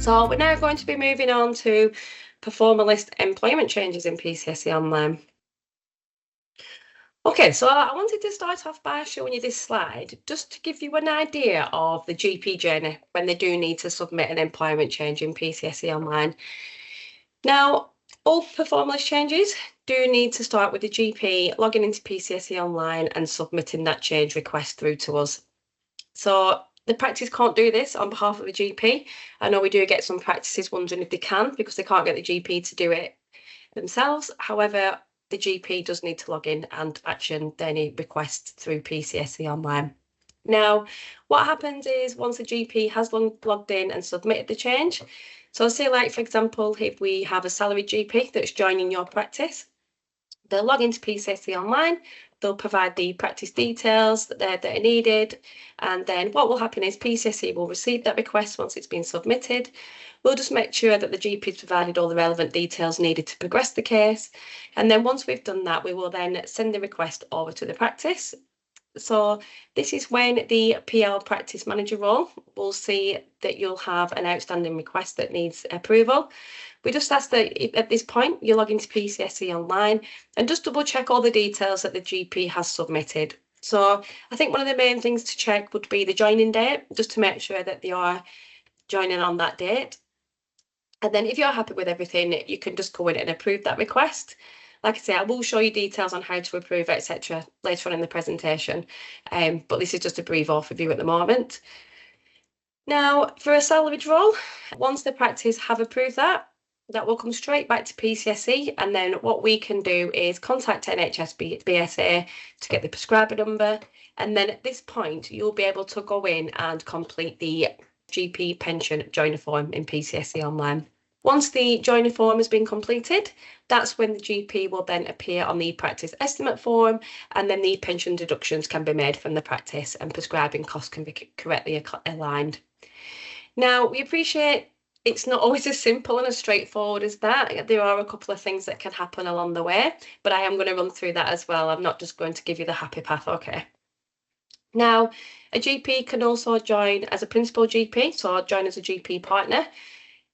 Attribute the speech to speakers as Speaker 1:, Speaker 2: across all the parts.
Speaker 1: So we're now going to be moving on to performer list employment changes in PCSE Online. Okay, so I wanted to start off by showing you this slide just to give you an idea of the GP journey when they do need to submit an employment change in PCSE Online. Now, all performer list changes do need to start with the GP logging into PCSE Online and submitting that change request through to us. So the practice can't do this on behalf of the GP. I know we do get some practices wondering if they can because they can't get the GP to do it themselves. However, the GP does need to log in and action any requests through PCSE Online. Now, what happens is once the GP has logged in and submitted the change, so say like, for example, if we have a salaried GP that's joining your practice, they'll log into PCSE Online, they'll provide the practice details that are needed, and then what will happen is PCSE will receive that request once it's been submitted. We'll just make sure that the GP has provided all the relevant details needed to progress the case, and then once we've done that, we will then send the request over to the practice. So this is when the PL practice manager role will see that you'll have an outstanding request that needs approval. We just ask that at this point you log into PCSE Online and just double check all the details that the GP has submitted. So I think one of the main things to check would be the joining date, just to make sure that they are joining on that date. And then if you're happy with everything, you can just go in and approve that request. Like I say, I will show you details on how to approve, etc. later on in the presentation, but this is just a brief overview at the moment. Now, for a salaried role, once the practice have approved that will come straight back to PCSE, and then what we can do is contact NHS BSA to get the prescriber number, and then at this point, you'll be able to go in and complete the GP pension joiner form in PCSE Online. Once the joiner form has been completed, that's when the GP will then appear on the practice estimate form, and then the pension deductions can be made from the practice and prescribing costs can be correctly aligned. Now, we appreciate it's not always as simple and as straightforward as that. There are a couple of things that can happen along the way, but I am going to run through that as well. I'm not just going to give you the happy path, okay? Now, a GP can also join as a principal GP, so join as a GP partner.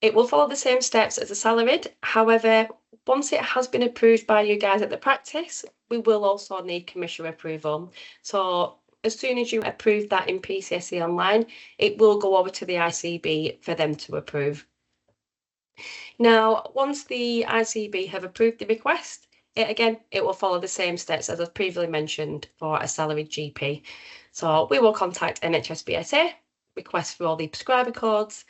Speaker 1: It will follow the same steps as a salaried. However, once it has been approved by you guys at the practice, we will also need commissioner approval. So as soon as you approve that in PCSE Online, it will go over to the ICB for them to approve. Now, once the ICB have approved the request, it will follow the same steps as I've previously mentioned for a salaried GP. So we will contact NHS BSA, request for all the prescriber codes.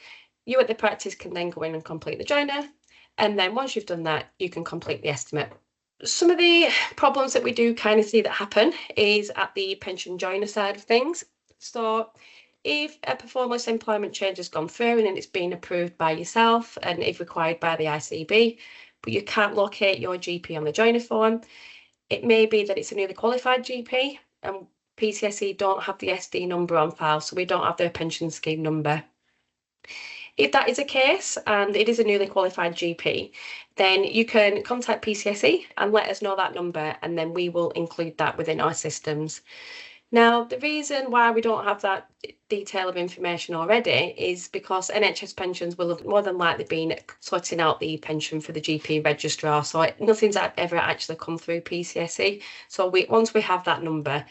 Speaker 1: You at the practice can then go in and complete the joiner. And then once you've done that, you can complete the estimate. Some of the problems that we do kind of see that happen is at the pension joiner side of things. So if a performance employment change has gone through and it's been approved by yourself and if required by the ICB, but you can't locate your GP on the joiner form, it may be that it's a newly qualified GP and PCSE don't have the SD number on file, so we don't have their pension scheme number. If that is the case and it is a newly qualified GP, then you can contact PCSE and let us know that number, and then we will include that within our systems. Now, the reason why we don't have that detail of information already is because NHS pensions will have more than likely been sorting out the pension for the GP registrar, so nothing's ever actually come through PCSE. So once we have that number,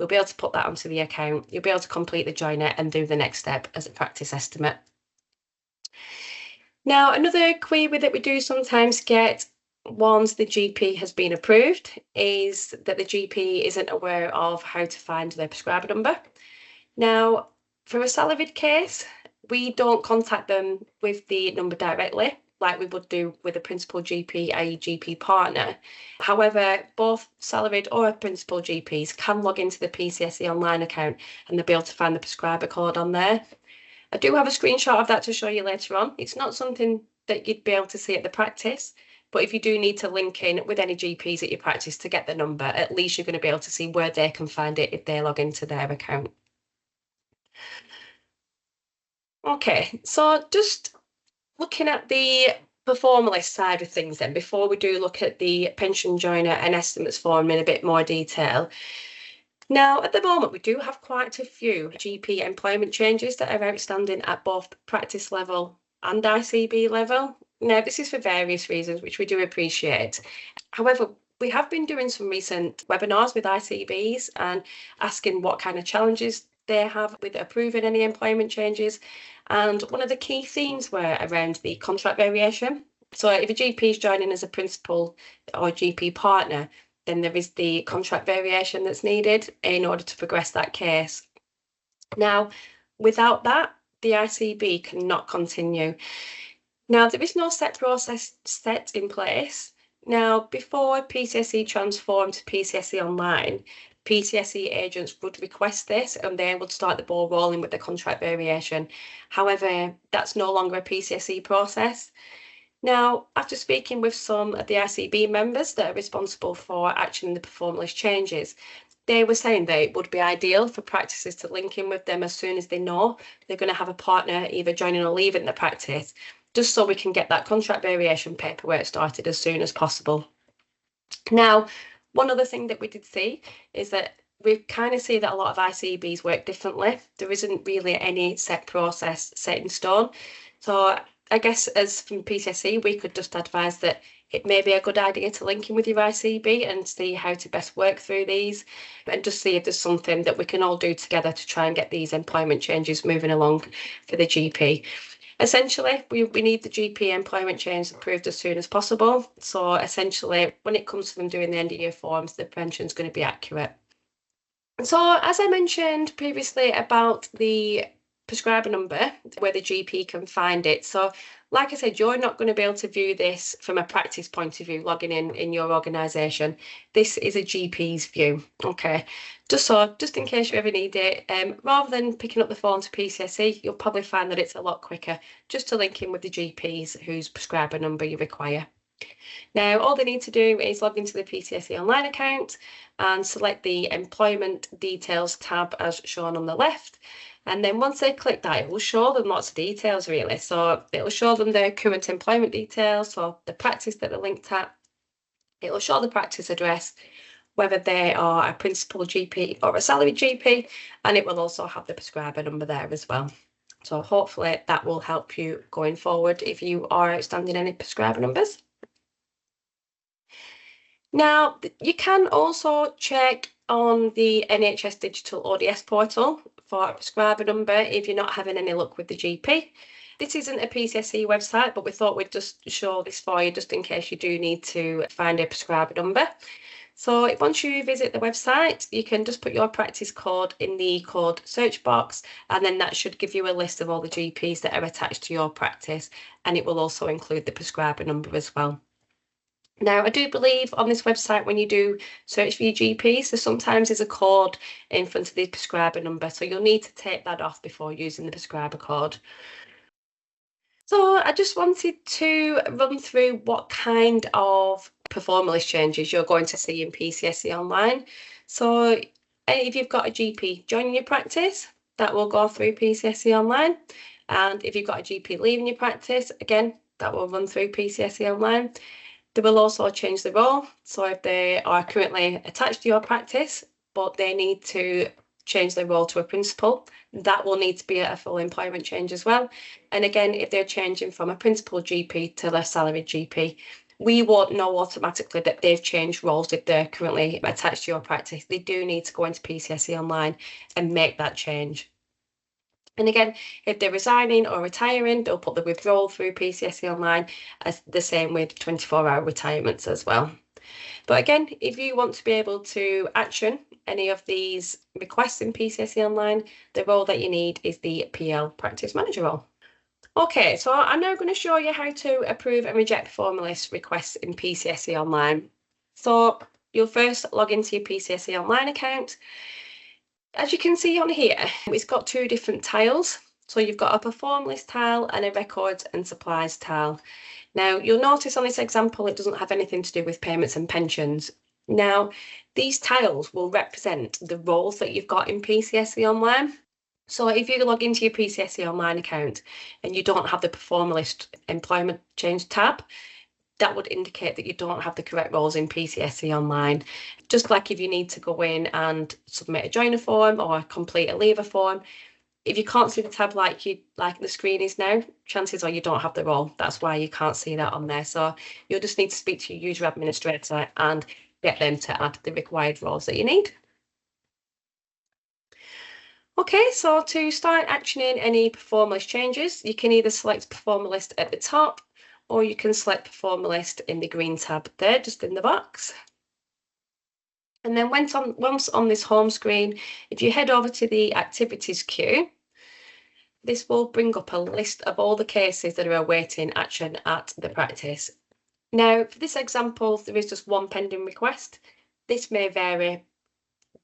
Speaker 1: we'll be able to put that onto the account. You'll be able to complete the joiner and do the next step as a practice estimate. Now, another query that we do sometimes get once the GP has been approved is that the GP isn't aware of how to find their prescriber number. Now, for a salaried case, we don't contact them with the number directly, like we would do with a principal GP, i.e. GP partner. However, both salaried or principal GPs can log into the PCSE Online account and they'll be able to find the prescriber code on there. I do have a screenshot of that to show you later on. It's not something that you'd be able to see at the practice, but if you do need to link in with any GPs at your practice to get the number, at least you're going to be able to see where they can find it if they log into their account. Okay, so just looking at the performer list side of things then, before we do look at the pension joiner and estimates form in a bit more detail. Now, at the moment, we do have quite a few GP employment changes that are outstanding at both practice level and ICB level. Now, this is for various reasons, which we do appreciate. However, we have been doing some recent webinars with ICBs and asking what kind of challenges they have with approving any employment changes. And one of the key themes were around the contract variation. So if a GP is joining as a principal or GP partner, then there is the contract variation that's needed in order to progress that case. Now, without that, the ICB cannot continue. Now, there is no set process set in place. Now, before PCSE transformed to PCSE Online, PCSE agents would request this and they would start the ball rolling with the contract variation. However, that's no longer a PCSE process. Now, after speaking with some of the ICB members that are responsible for actioning the performance changes, they were saying that it would be ideal for practices to link in with them as soon as they know they're going to have a partner either joining or leaving the practice, just so we can get that contract variation paperwork started as soon as possible. Now, one other thing that we did see is that we kind of see that a lot of ICBs work differently. There isn't really any set process set in stone. So I guess as from PCSE, we could just advise that it may be a good idea to link in with your ICB and see how to best work through these and just see if there's something that we can all do together to try and get these employment changes moving along for the GP. Essentially, we need the GP employment change approved as soon as possible. So essentially, when it comes to them doing the end of year forms, the pension's going to be accurate. So as I mentioned previously about the prescriber number, where the GP can find it. So like I said, you're not going to be able to view this from a practice point of view, logging in your organisation. This is a GP's view, okay? Just in case you ever need it, rather than picking up the phone to PCSE, you'll probably find that it's a lot quicker just to link in with the GPs whose prescriber number you require. Now, all they need to do is log into the PCSE Online account and select the Employment Details tab as shown on the left. And then once they click that, it will show them lots of details really. So it will show them their current employment details, so the practice that they're linked at. It will show the practice address, whether they are a principal GP or a salaried GP, and it will also have the prescriber number there as well. So hopefully that will help you going forward if you are outstanding any prescriber numbers. Now, you can also check on the NHS Digital ODS portal for a prescriber number if you're not having any luck with the GP. This isn't a PCSE website, but we thought we'd just show this for you just in case you do need to find a prescriber number. So once you visit the website, you can just put your practice code in the code search box, and then that should give you a list of all the GPs that are attached to your practice, and it will also include the prescriber number as well. Now, I do believe on this website, when you do search for your GP, so sometimes there's a code in front of the prescriber number, so you'll need to take that off before using the prescriber code. So I just wanted to run through what kind of performance changes you're going to see in PCSE Online. So if you've got a GP joining your practice, that will go through PCSE Online. And if you've got a GP leaving your practice, again, that will run through PCSE Online. They will also change the role. So if they are currently attached to your practice, but they need to change their role to a principal, that will need to be a full employment change as well. And again, if they're changing from a principal GP to a salaried GP, we won't know automatically that they've changed roles if they're currently attached to your practice. They do need to go into PCSE Online and make that change. And again, if they're resigning or retiring, they'll put the withdrawal through PCSE Online, as the same with 24-hour retirements as well. But again, if you want to be able to action any of these requests in PCSE Online, the role that you need is the PL Practice Manager role. Okay, so I'm now going to show you how to approve and reject performance requests in PCSE Online. So you'll first log into your PCSE Online account. As you can see on here, it's got two different tiles. So you've got a perform list tile and a records and supplies tile. Now you'll notice on this example, it doesn't have anything to do with payments and pensions. Now, these tiles will represent the roles that you've got in PCSE Online. So if you log into your PCSE Online account and you don't have the perform list employment change tab, that would indicate that you don't have the correct roles in PCSE Online. Just like if you need to go in and submit a joiner form or complete a leaver form, if you can't see the tab like the screen is now, chances are you don't have the role. That's why you can't see that on there. So you'll just need to speak to your user administrator and get them to add the required roles that you need. Okay, so to start actioning any performer list changes, you can either select performer list at the top, or you can select performer list in the green tab there, just in the box. And then once on this home screen, if you head over to the activities queue, this will bring up a list of all the cases that are awaiting action at the practice. Now, for this example, there is just one pending request. This may vary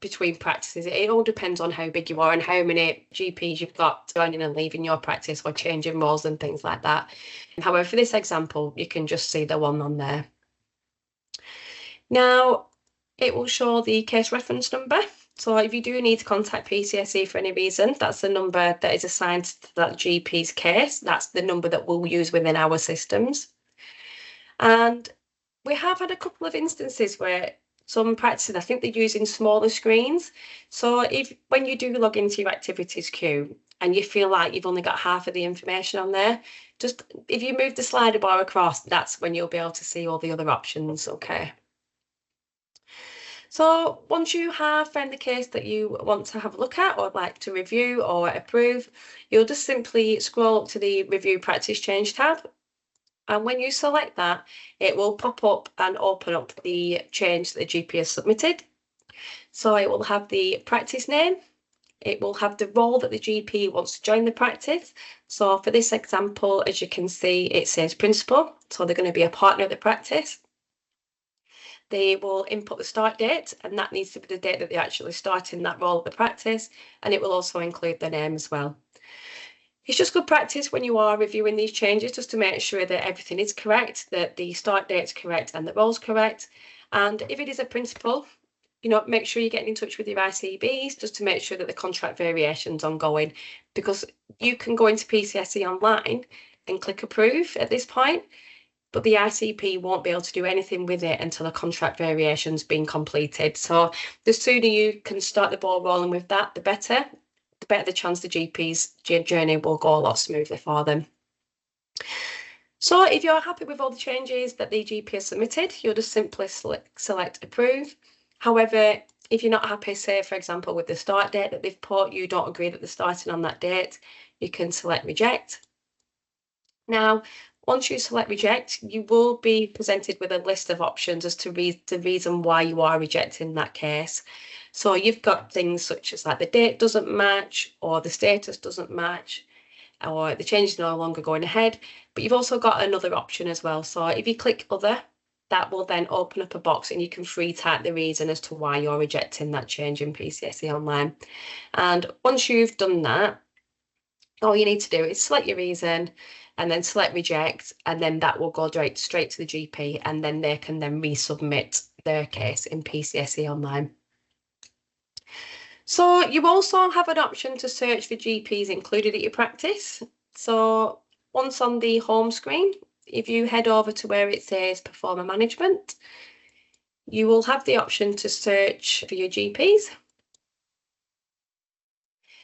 Speaker 1: between practices. It all depends on how big you are and how many GPs you've got joining and leaving your practice or changing roles and things like that. However, for this example, you can just see the one on there. Now, it will show the case reference number. So if you do need to contact PCSE for any reason, that's the number that is assigned to that GP's case. That's the number that we'll use within our systems. And we have had a couple of instances where some practices, I think they're using smaller screens. So when you do log into your activities queue and you feel like you've only got half of the information on there, just if you move the slider bar across, that's when you'll be able to see all the other options, okay? So once you have found the case that you want to have a look at or like to review or approve, you'll just simply scroll up to the Review Practice Change tab. And when you select that, it will pop up and open up the change that the GP has submitted. So it will have the practice name. It will have the role that the GP wants to join the practice. So for this example, as you can see, it says principal. So they're going to be a partner at the practice. They will input the start date, and that needs to be the date that they actually start in that role at the practice, and it will also include their name as well. It's just good practice when you are reviewing these changes just to make sure that everything is correct, that the start date's correct and the role's correct. And if it is a principal, make sure you're getting in touch with your ICBs just to make sure that the contract variation's ongoing, because you can go into PCSE Online and click approve at this point, but the ICP won't be able to do anything with it until the contract variation's been completed. So the sooner you can start the ball rolling with that, the better the chance the GP's journey will go a lot smoother for them. So if you're happy with all the changes that the GP has submitted, you'll just simply select approve. However, if you're not happy, say for example with the start date that they've put, you don't agree that they're starting on that date, you can select reject. Now, once you select reject, you will be presented with a list of options as to the reason why you are rejecting that case. So you've got things such as like the date doesn't match, or the status doesn't match, or the change is no longer going ahead. But you've also got another option as well. So if you click other, that will then open up a box and you can free type the reason as to why you're rejecting that change in PCSE Online. And once you've done that, all you need to do is select your reason and then select reject, and then that will go straight to the GP, and then they can then resubmit their case in PCSE Online. So you also have an option to search for GPs included at your practice. So once on the home screen, if you head over to where it says performer management, you will have the option to search for your GPs.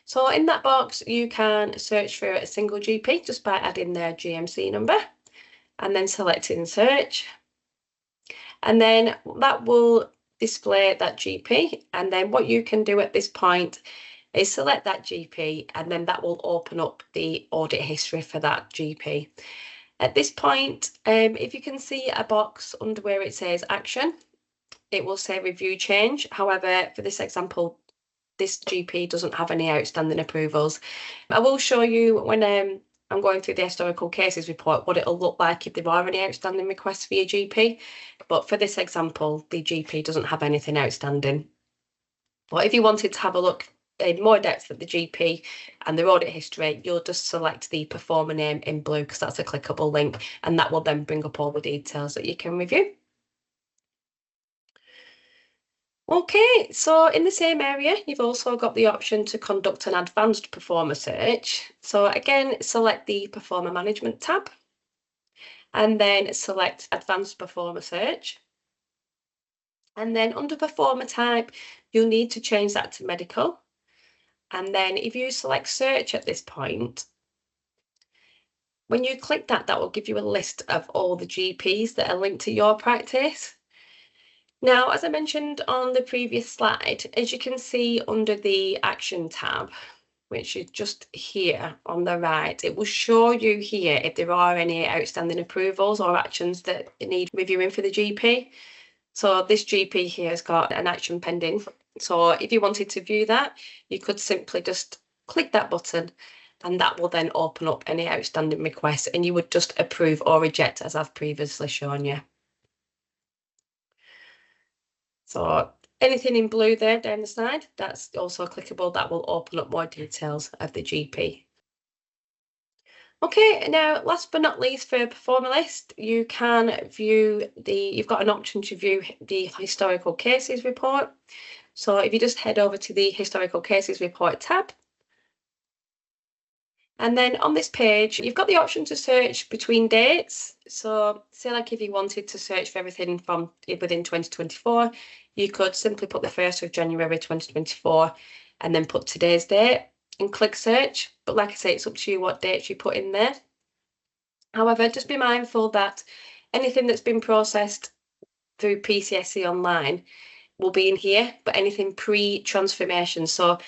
Speaker 1: So in that box, you can search for a single GP just by adding their GMC number and then selecting search. And then that will display that GP. And then what you can do at this point is select that GP, and then that will open up the audit history for that GP. At this point, if you can see a box under where it says action, it will say review change. However, for this example, this GP doesn't have any outstanding approvals. I will show you when I'm going through the historical cases report what it'll look like if there are any outstanding requests for your GP. But for this example, the GP doesn't have anything outstanding. But if you wanted to have a look in more depth at the GP and their audit history, you'll just select the performer name in blue because that's a clickable link, and that will then bring up all the details that you can review. Okay, so in the same area, you've also got the option to conduct an advanced performer search. So again, select the performer management tab and then select advanced performer search. And then under performer type, you'll need to change that to medical. And then if you select search at this point, when you click that, that will give you a list of all the GPs that are linked to your practice. Now, as I mentioned on the previous slide, as you can see under the Action tab, which is just here on the right, it will show you here if there are any outstanding approvals or actions that need reviewing for the GP. So this GP here has got an action pending. So if you wanted to view that, you could simply just click that button and that will then open up any outstanding requests and you would just approve or reject as I've previously shown you. So anything in blue there down the side, that's also clickable. That will open up more details of the GP. Okay, now last but not least for Performer List, you can view you've got an option to view the historical cases report. So if you just head over to the historical cases report tab, and then on this page, you've got the option to search between dates. So say like if you wanted to search for everything from within 2024, you could simply put the 1st of January 2024 and then put today's date and click search. But like I say, it's up to you what dates you put in there. However, just be mindful that anything that's been processed through PCSE Online will be in here, but anything pre-transformation, so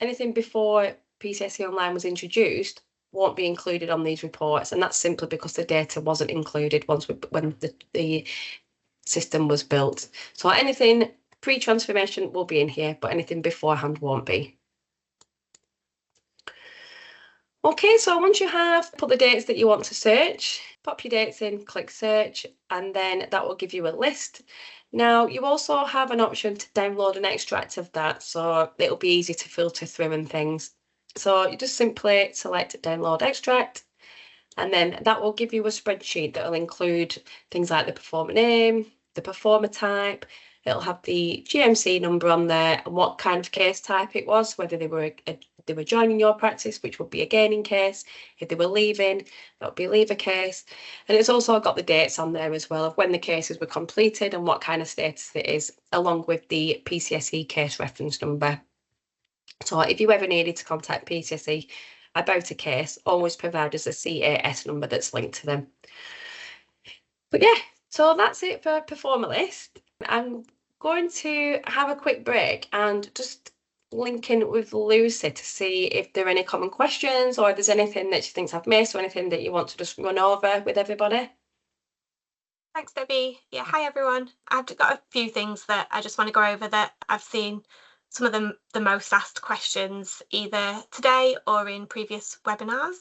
Speaker 1: anything before PCSE Online was introduced, won't be included on these reports, and that's simply because the data wasn't included when the system was built. So anything pre-transformation will be in here, but anything beforehand won't be. Okay, so once you have put the dates that you want to search, pop your dates in, click search, and then that will give you a list. Now, you also have an option to download an extract of that, so it'll be easy to filter through and things. So you just simply select download extract, and then that will give you a spreadsheet that will include things like the performer name, the performer type, it'll have the GMC number on there and what kind of case type it was, whether they were joining your practice, which would be a gaining case. If they were leaving, that would be a leaver case. And it's also got the dates on there as well of when the cases were completed and what kind of status it is, along with the PCSE case reference number. So if you ever needed to contact PCSE about a case, always provide us a CAS number that's linked to them. But yeah, so that's it for Performer List. I'm going to have a quick break and just link in with Lucy to see if there are any common questions or if there's anything that she thinks I've missed or anything that you want to just run over with everybody.
Speaker 2: Thanks, Debbie. Yeah, hi everyone. I've got a few things that I just want to go over that I've seen some of the most asked questions either today or in previous webinars.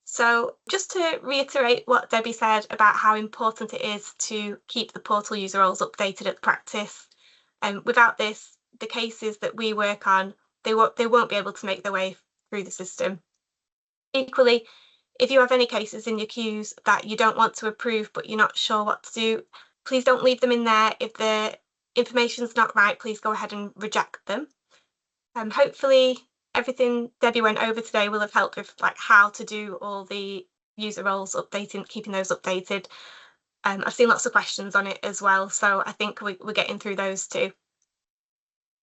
Speaker 2: So just to reiterate what Debbie said about how important it is to keep the portal user roles updated at the practice. And without this, the cases that we work on, they won't be able to make their way through the system. Equally, if you have any cases in your queues that you don't want to approve but you're not sure what to do, please don't leave them in there. If the information's not right, please go ahead and reject them. Hopefully everything Debbie went over today will have helped with like how to do all the user roles updating, keeping those updated. I've seen lots of questions on it as well, so I think we're getting through those too.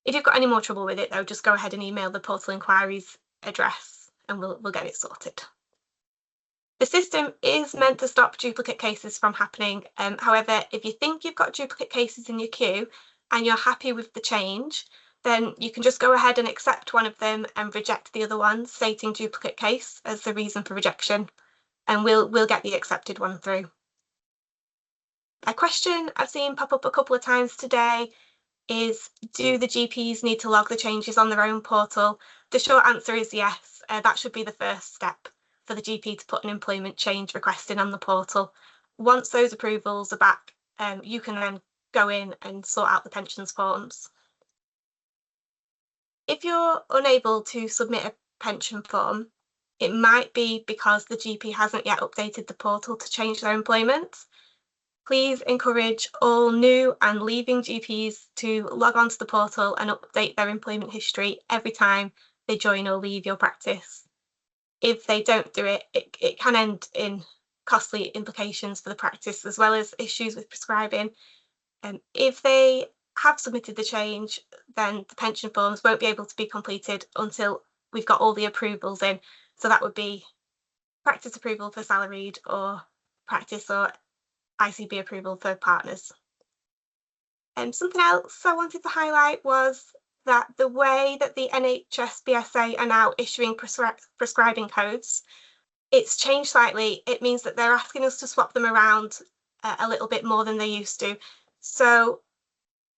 Speaker 2: If you've got any more trouble with it though, just go ahead and email the portal inquiries address and we'll get it sorted. The system is meant to stop duplicate cases from happening. However, if you think you've got duplicate cases in your queue and you're happy with the change, then you can just go ahead and accept one of them and reject the other one, stating duplicate case as the reason for rejection, and we'll get the accepted one through. A question I've seen pop up a couple of times today is, do the GPs need to log the changes on their own portal? The short answer is yes. That should be the first step for the GP to put an employment change request in on the portal. Once those approvals are back, you can then go in and sort out the pensions forms. If you're unable to submit a pension form, it might be because the GP hasn't yet updated the portal to change their employment. Please encourage all new and leaving GPs to log onto the portal and update their employment history every time they join or leave your practice. If they don't do it, it can end in costly implications for the practice, as well as issues with prescribing. If they have submitted the change, then the pension forms won't be able to be completed until we've got all the approvals in. So that would be practice approval for salaried or practice or ICB approval for partners. Something else I wanted to highlight was that the way that the NHS BSA are now issuing prescribing codes, it's changed slightly. It means that they're asking us to swap them around a little bit more than they used to. So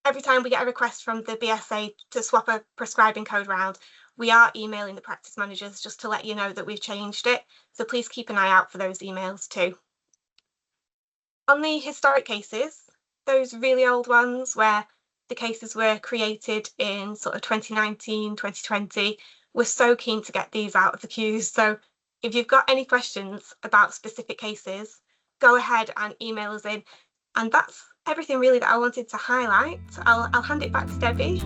Speaker 2: every time we get a request from the BSA to swap a prescribing code around, we are emailing the practice managers just to let you know that we've changed it. So please keep an eye out for those emails too. On the historic cases, those really old ones where the cases were created in sort of 2019, 2020, we're so keen to get these out of the queues. So if you've got any questions about specific cases, go ahead and email us in. And that's everything really that I wanted to highlight. I'll hand it back to Debbie.